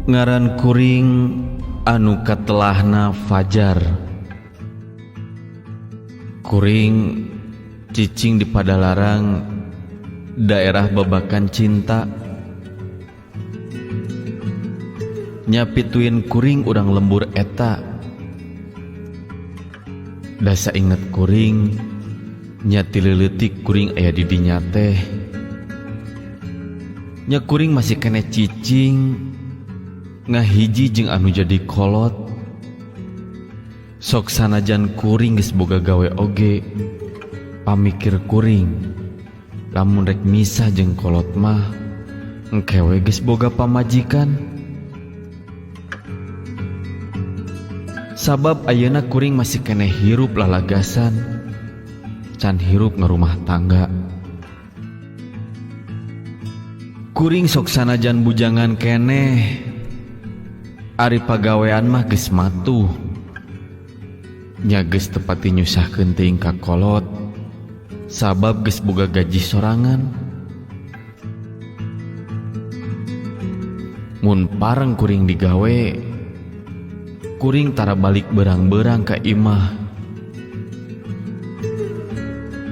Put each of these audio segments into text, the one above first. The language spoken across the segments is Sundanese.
Ngaran kuring anu katelahna Fajar. Kuring cicing di Padalarang, daerah Babakan Cinta. Nyapituin kuring urang lembur eta. Dasa inget kuring, nyati leuletik kuring aya di dinya teh. Nya kuring masih kene cicing, ngahiji jeung anu jadi kolot. Sok sanajan kuring geus boga gawe oge, pamikir kuring lamun rek misah jeung kolot mah engke we geus boga pamajikan. Sabab ayeuna kuring masih kene hirup lalagasan, can hirup ngarumah tangga. Kuring sok sanajan bujangan keneh, ari pagawean mah geus matuh. Nya geus tepati nyusahkeun teuing ka kolot, sabab geus boga gaji sorangan. Mun pareng kuring digawe, kuring tara balik berang-berang ka imah.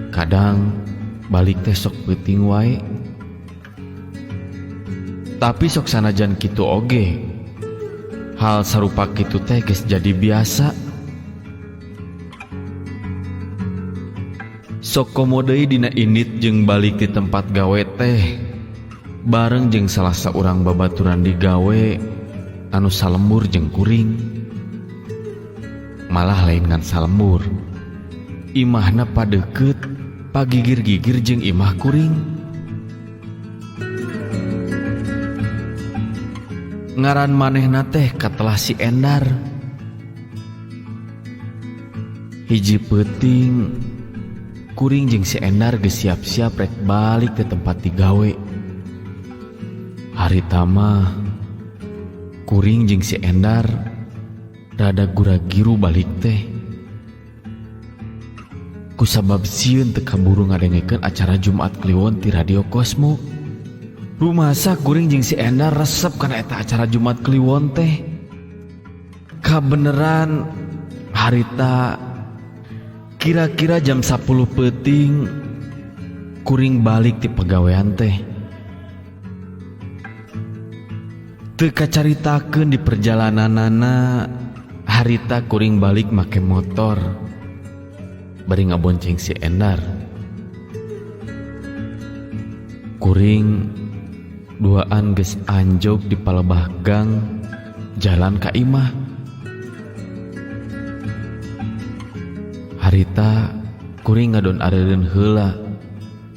Kadang balik teh sok peuting wae. Tapi sok sanajan kitu oge, hal sarupa kitu teh geus jadi biasa. Sok komo deui dina indit jeung balik di tempat gawe teh bareng jeung salah saurang babaturan digawe anu salembur jeung kuring. Malah lain ngan salembur, imahna padeukeut, pagigir-gigir jeung imah kuring. Ngaran manehna teh katelah si Endar. Hiji peuting kuring jeung si Endar geus siap-siap rek balik ke tempat digawe. Harita mah kuring jeung si Endar rada gura-giru balik teh. Kusabab sieun teu kaburu ngadengekeun acara Jumat Kliwon ti Radio Cosmo. Rumasa kuring jeung si Endar resep kana eta acara Jumat Kliwon teh. Kabeneran harita kira-kira jam 10 peuting kuring balik ti pagawean teh. Teu kacaritakeun di perjalananana, harita kuring balik make motor bari ngabonceng si Endar. Kuring duaan geus anjog di palebah gang jalan ka imah. Harita kuring ngadon areureun heula,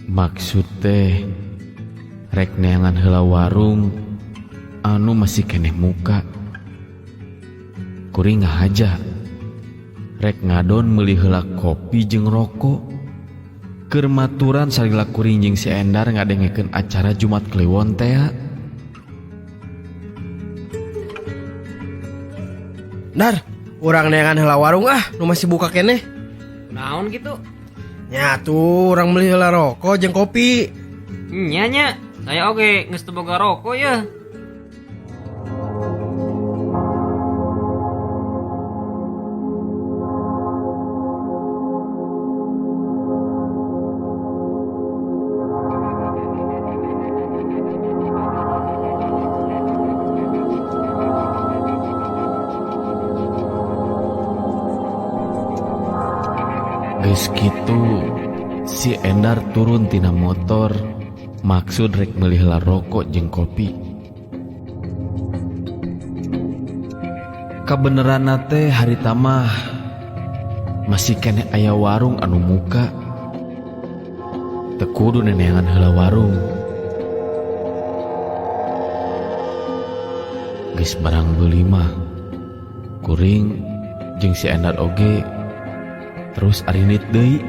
maksud teh rek neangan heula warung anu masih keneh muka. Kuring ngahaja rek ngadon meuli heula kopi jeung rokok. Keur maturan salila kuring jeung si Endar ngadengekeun acara Jumat Kliwon teh. Dar, urang neangan heula warung nu masih buka keneh. Naon gitu? Nya tuh urang meuli heula rokok jeung kopi. Nya, saya oge geus teu boga rokok ya. Geus kitu si Endar turun tina motor, maksud rek meuli heula rokok jeung kopi. Kabeneranna teh harita mah masih keneh aya warung anu muka. Teu kudu neneangan heula warung. Geus barang beuli mah kuring jeung si Endar oge terus arinit deui.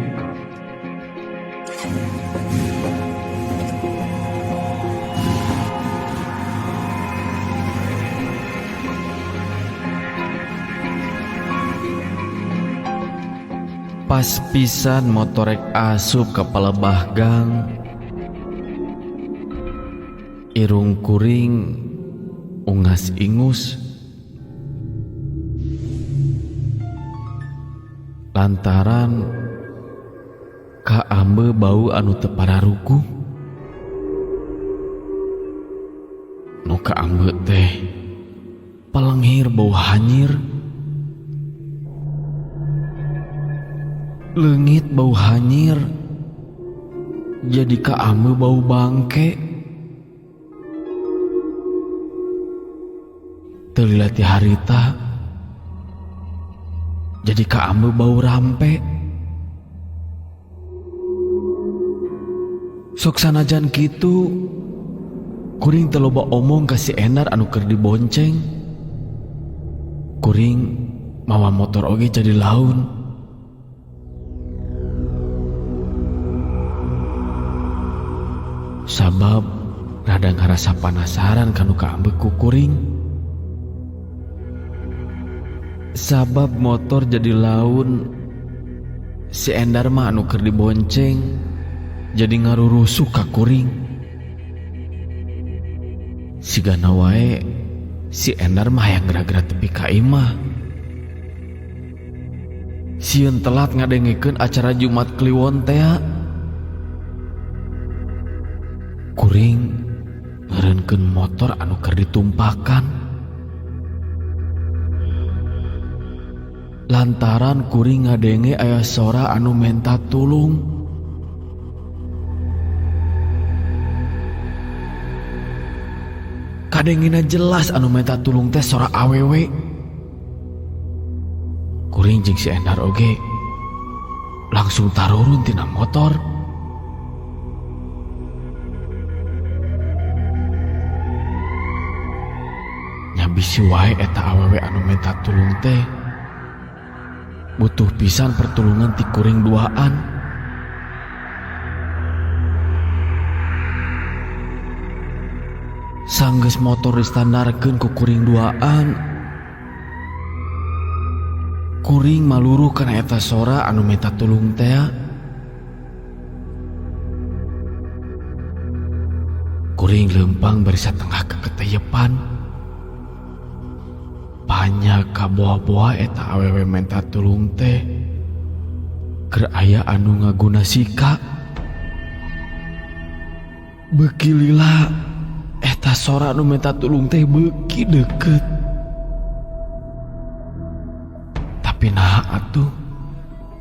Pas pisan motorek asup ka palebah gang, irung kuring ungas ingus. Lantaran ka ambe bau anu teu pararuku. Nu ka ambe teh palenghir bau hanyir, leungit bau hanyir, jadi ka ambe bau bangke. Teu lila ti harita jadi ka ambe bau rampe. Sok sanajan kitu kuring teu loba omong ka si Endar anu keur dibonceng. Kuring mawa motor oge jadi laun. Sabab rada ngarasa penasaran kanu kaambe ku kuring. Sabab motor jadi laun, si Endar mah anu keur dibonceng jadi ngarurusuh ka kuring. Sigana wae si Endar mah hayang gerak-gerak tepi ka imah. Sieun telat ngadengekeun acara Jumat Kliwon teh. Kuring ngeureunkeun motor anu keur ditumpakan. Lantaran kuring ngadenge aya sora anu menta tulung. Kadengina jelas anu menta tulung teh sora awewe. Kuring jeung si Endar oge langsung tarurun tina motor. Nyabisi wae eta awewe anu menta tulung teh butuh pisan pertulungan ti kuring duaan. Sanggeus motor distandarkeun ku kuring duaan, kuring maluru kana eta sora anu menta tulung teh. Kuring leumpang bari satengah ka keteyepan. Banyak ka boa-boa eta awewe menta tulung teh keur aya anu ngaguna sika. Beuki lila eta sora anu menta tulung teh beuki deukeut. Tapi naha atuh,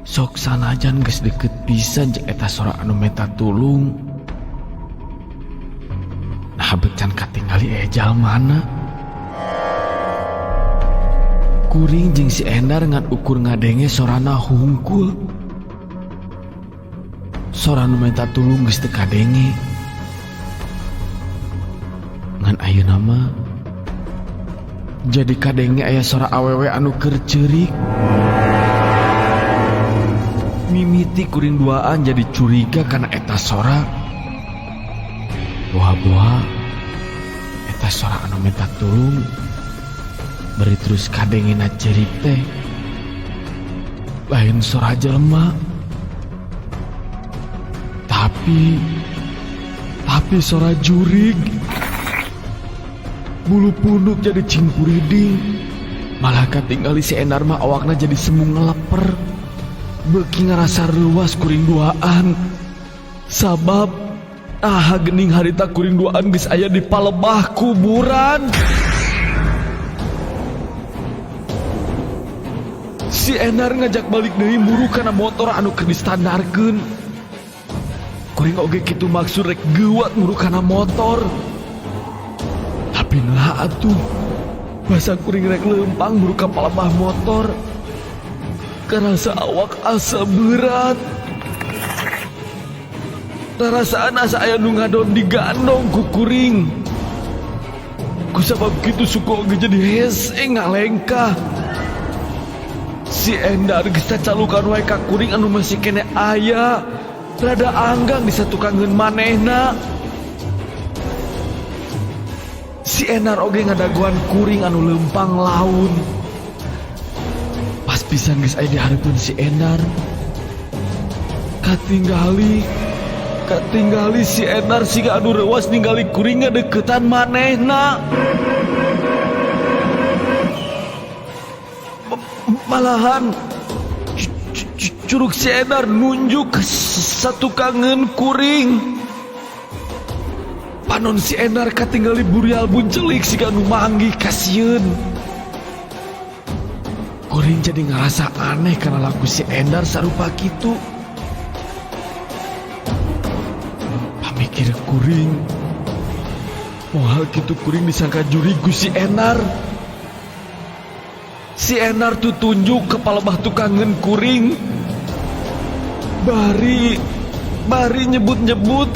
sok sanajan geus deukeut pisan jeung eta sora anu menta tulung, nah becan katingali ejal mana. Kuring jeung si Endar ngan ukur ngadenge sorana hungkul. Sora nu menta tulung geus teu kadenge. Ngan ayeuna mah jadi kadenge aya sora awewe anu keur ceurik. Mimiti kuring duaan jadi curiga kana eta sora. Boha-boha eta sora anu menta tulung beri terus kadengina cerik teh lain sora jelema, tapi sora jurig. Bulu punduk jadi cingpuriding, malah katingali si Endar mah awakna jadi semu ngeleper. Beuki ngarasa reuwas kuring duaan, sabab gening harita kuring duaan geus aya di palebah kuburan. Si Endar ngajak balik deui muru kana motor anu keur distandarkeun. Kuring oge kitu maksud rek geuwat muru kana motor. Tapi nah atuh basa kuring rek leumpang muru ka palebah motor. Karasa awak asa berat. Tarasaan asa aya nu ngadon digandong ku kuring. Kusabab kitu suku oge jadi hese ngalengkah. Si Endar geus calukan wae ka kuring anu masih kene aya, rada anggang disatukangeun manehna. Si Endar oge ngadaguan kuring anu leumpang laun. Pas pisan geus aya di hareupeun si Endar, katinggali si Endar siga anu reuwas ningali kuring ngadeuketan manehna. malahan Curug si Endar nunjuk ke satu kangen kuring. Panon si Endar katinggali burial buncelik si ganu manggih kasieun. Kuring jadi ngerasa aneh karena laku si Endar sarupa kitu. Pamikir kuring, moal kitu kuring disangka juri ku si Endar. Si Endar tuh tunjuk kepala batu kangen kuring. Bari nyebut-nyebut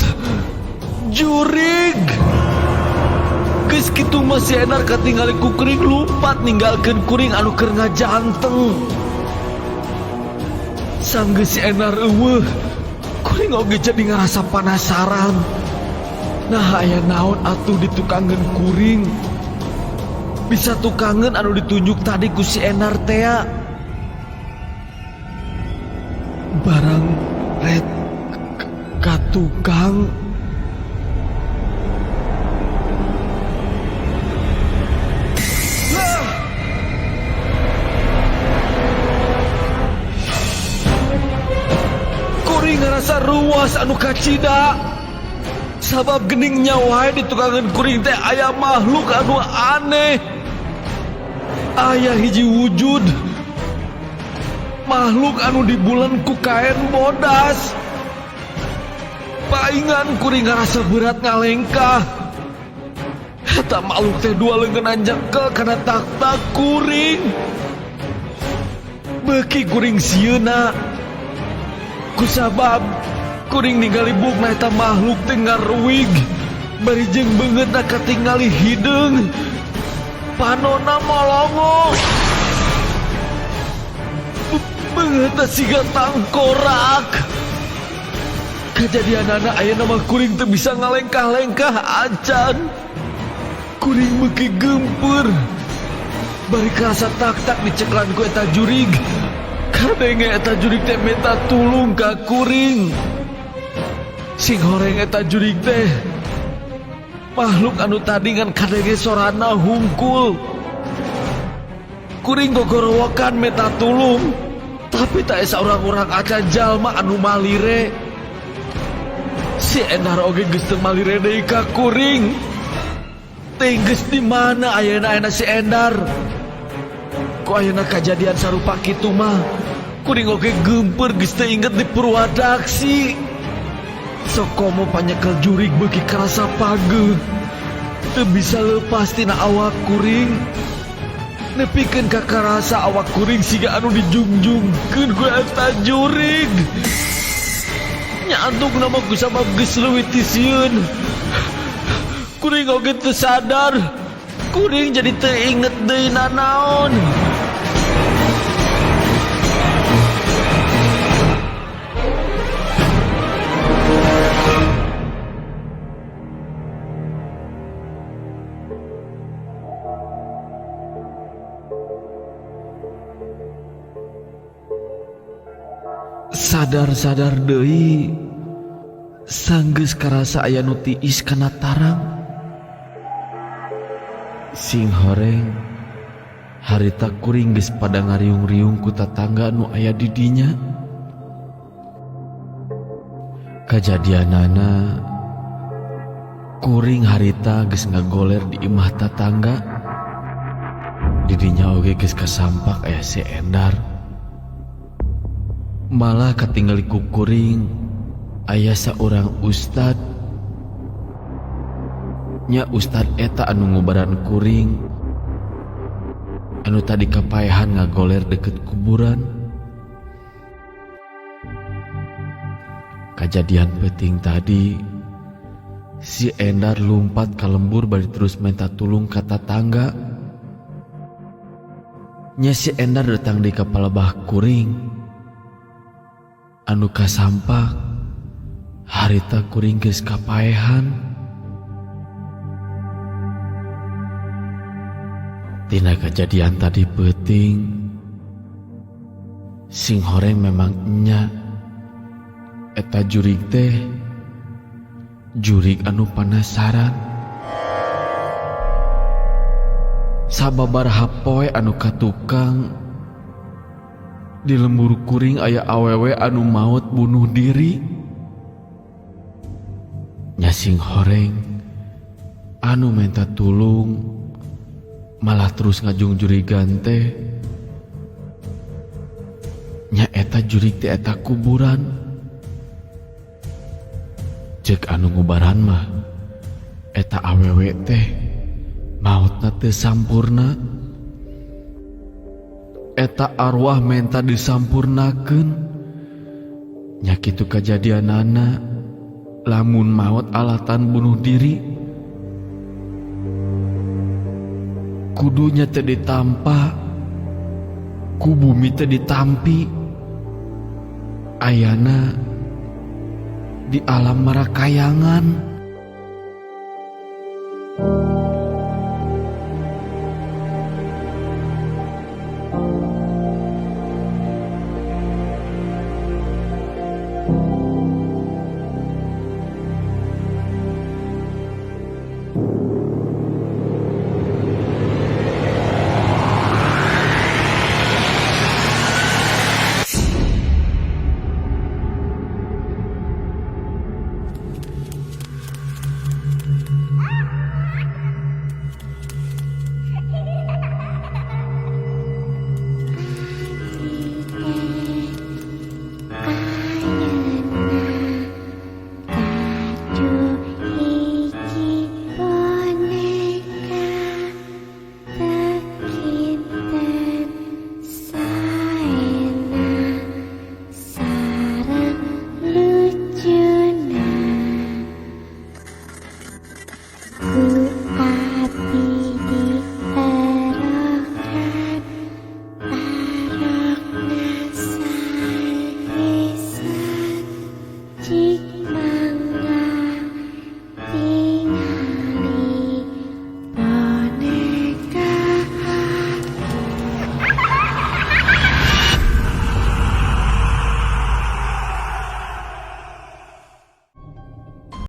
jurig. Geus kitu mah si Endar katingali ku kuring lumpat ninggalkeun kuring anu keur ngajanteng. Sanggeus si Endar eueuh, kuring oge jadi ngarasa penasaran. Nah aya naon atuh di tukangeun kuring? Bisa tukangan anu ditunjuk tadi ku si Endar tea. Barang red katukang. Kuring ngerasa ruas anu kacida. Sabab gening nyawa di tukangan kuring teh aya makhluk anu aneh. Aya hiji wujud makhluk anu dibulan ku kain bodas. Paingan kuring ngarasa berat ngalengkah. Eta makhluk teh dua leungeun jengkel kana tak-tak kuring. Beuki kuring sieuna. Kusabab kuring ningali bukna eta makhluk teh ngaruwig. Bari jeung beungeutna katingali hideung. Panona molongo. Beungeutna siga tangkorak. Kajadianana aya nama kuring teu bisa ngalengkah-lengkah acan. Kuring beuki geumpeur. Bari karasa tak-tak diceklan ku eta jurig. Kadenge eta jurig teh minta tulung ka kuring. Sing horeng eta jurig teh makhluk anu tadi kan kadenge sorana hungkul. Kuring gogorowokan minta tulung, tapi tak esa orang-orang acan jalma anu malire. Si Endar oge geus teu malire deui ka kuring. Teh geus di mana ayeuna si Endar? Ku ayeuna kajadian sarupa kitu mah kuring oge geumpeur geus teu inget di Purwadaksi. Sokomo panyekel jurig beuki karasa pageuh. Teu bisa leupas tina awak kuring. Nepikeun ka karasa awak kuring siga anu dijungjungkeun ku eta jurig. Nyantuk nama kusabab geus leuwih ti sieun. Kuring oge teu sadar. Kuring jadi teu inget deui nanaon. Sadar-sadar deui sanggeus karasa aya nu tiis kana tarang. Sing horeng harita kuring geus pada ngariung-riung ku tatangga nu aya di dinya. Kajadianana kuring harita geus ngagoler di imah tatangga. Di dinya oge geus kasampak aya si Endar. Malah katingali ku kuring aya saurang ustad. Nya ustad eta anu ngubaran kuring anu tadi kapaehan ngagoler deket kuburan. Kajadian penting tadi si Endar lumpat ka lembur bari terus minta tulung ka tatangga. Nya si Endar datang di kepala bah kuring anu kasampak harita kuring geus kapaehan. Tina kejadian tadi penting sing horeng memang nya eta jurig teh jurig anu penasaran. Sababaraha poe anu katukang Di lembur kuring aya awewe anu maut bunuh diri. Nyasing horeng anu minta tulung malah terus ngajung jurigan teh. Nya eta jurig teh eta kuburan. Cek anu ngubaran mah eta awewe teh mautna teu sampurna. Eta arwah menta disampurnakeun. Nya kitu kajadianana lamun maut alatan bunuh diri kudunya teu ditampa ku bumi teu ditampi ayana di alam marakayangan.